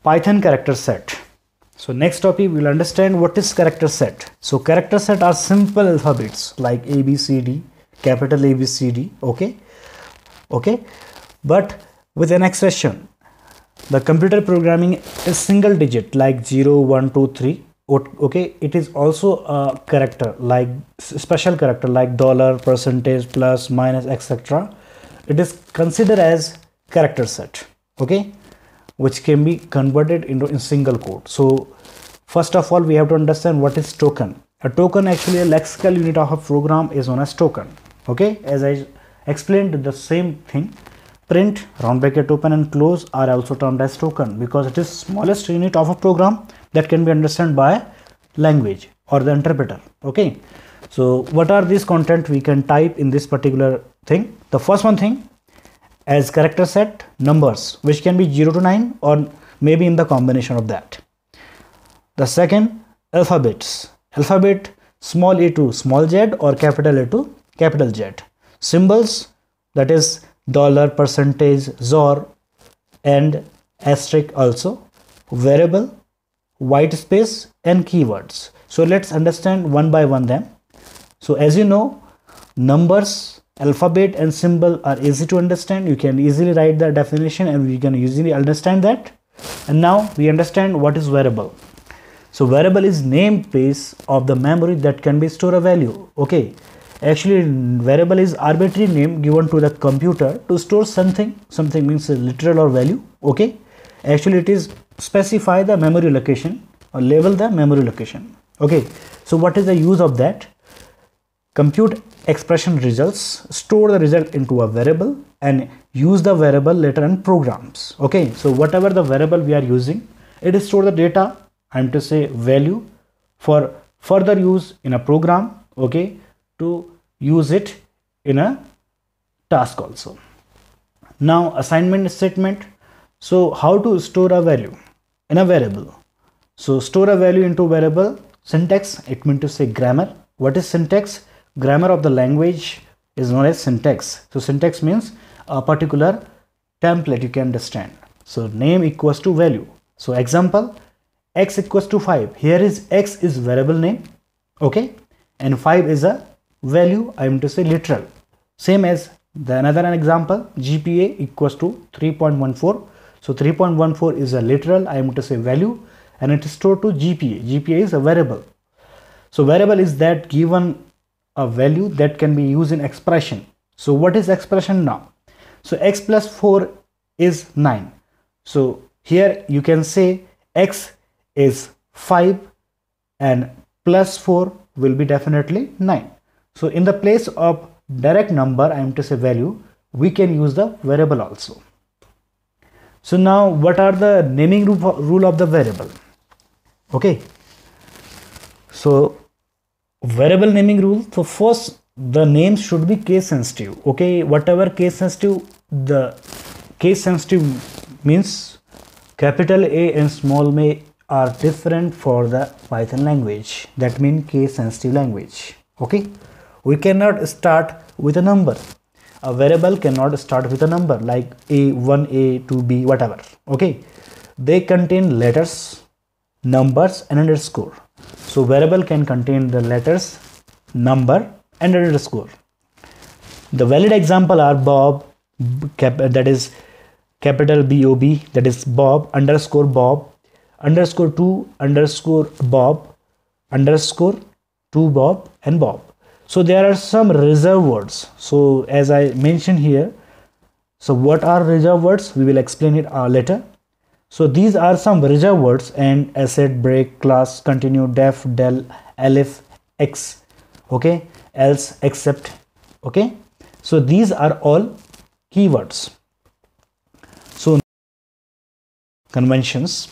Python character set. So next topic we'll understand what is character set. So character set are simple alphabets like A, B, C, D, capital A, B, C, D. Okay, but with an exception. The computer programming is single digit like 0, 1, 2, 3. Okay, it is also a character like special character like dollar, percentage, plus, minus, etc. It is considered as character set. Okay, which can be converted into in single code. So first of all, we have to understand what is token. A token, actually a lexical unit of a program, is known as token. Okay, as I explained, the same thing. Print, round bracket open and close are also termed as token because it is smallest unit of a program that can be understood by language or the interpreter. Okay, so what are these content we can type in this particular thing? The first one thing, as character set, numbers which can be 0 to 9 or maybe in the combination of that. The second, alphabets, alphabet small a to small z or capital A to capital Z. Symbols, that is dollar, percentage, ZOR and asterisk also. Variable, white space and keywords. So let's understand one by one them. So as you know, numbers, alphabet and symbol are easy to understand. You can easily write the definition and we can easily understand that. And now we understand what is variable. So variable is namespace of the memory that can be store a value. Okay, actually variable is arbitrary name given to the computer to store something. Something means a literal or value. Okay, actually it is specify the memory location or label the memory location. Okay, so what is the use of that? Compute expression results, store the result into a variable and use the variable later in programs. Okay, so whatever the variable we are using, it is store the data, I'm to say value, for further use in a program. Okay, to use it in a task also. Now assignment statement. So how to store a value in a variable? So store a value into variable. Syntax, it means to say grammar. What is syntax? Grammar of the language is known as syntax. So syntax means a particular template you can understand. So name equals to value. So example, x equals to 5. Here is x is variable name. Okay, and 5 is a value, I am to say literal. Same as the another example, GPA equals to 3.14. So 3.14 is a literal, I am to say value, and it is stored to GPA. GPA is a variable. So variable is that given a value that can be used in expression. So what is expression now? So x plus 4 is 9. So here you can say x is 5 and plus 4 will be definitely 9. So in the place of direct number, I am to say value, we can use the variable also. So now what are the naming rule of the variable? Okay, so variable naming rule. So first, the name should be case sensitive. Okay, whatever case sensitive, the case sensitive means capital A and small a are different for the Python language. That means case sensitive language. Okay, we cannot start with a number. A variable cannot start with a number like a, 1a, 2b, whatever. Okay, they contain letters, numbers and underscore. So variable can contain the letters, number and underscore. The valid example are Bob, that is capital B-O-B, that is Bob, underscore Bob, underscore 2, underscore Bob, underscore 2 Bob and Bob. So there are some reserved words. So as I mentioned here, so what are reserved words? We will explain it later. So these are some reserved words: and, asset, break, class, continue, def, del, elif, x, okay, else, except. Okay, so these are all keywords. So conventions.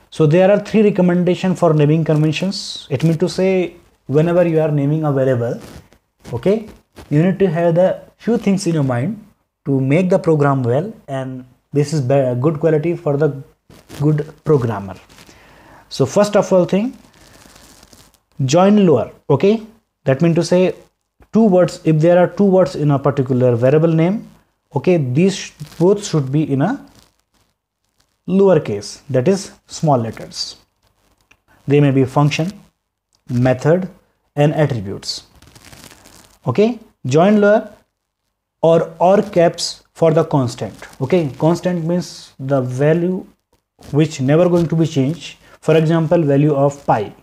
So there are 3 recommendations for naming conventions. It means to say, whenever you are naming a variable, okay, you need to have the few things in your mind to make the program well, and this is good quality for the good programmer. So first of all thing, join lower. Okay, that means to say 2 words. If there are 2 words in a particular variable name, okay, these both should be in a lowercase, that is small letters. They may be function, method, and attributes. Okay, join lower or caps for the constant. Okay, constant means the value which never going to be changed. For example, value of pi.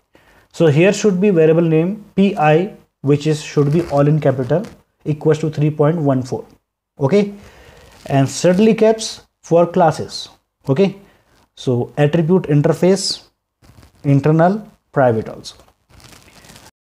So here should be variable name pi, which is should be all in capital, equals to 3.14. Okay, and certainly caps for classes. Okay, so attribute interface, internal, private also.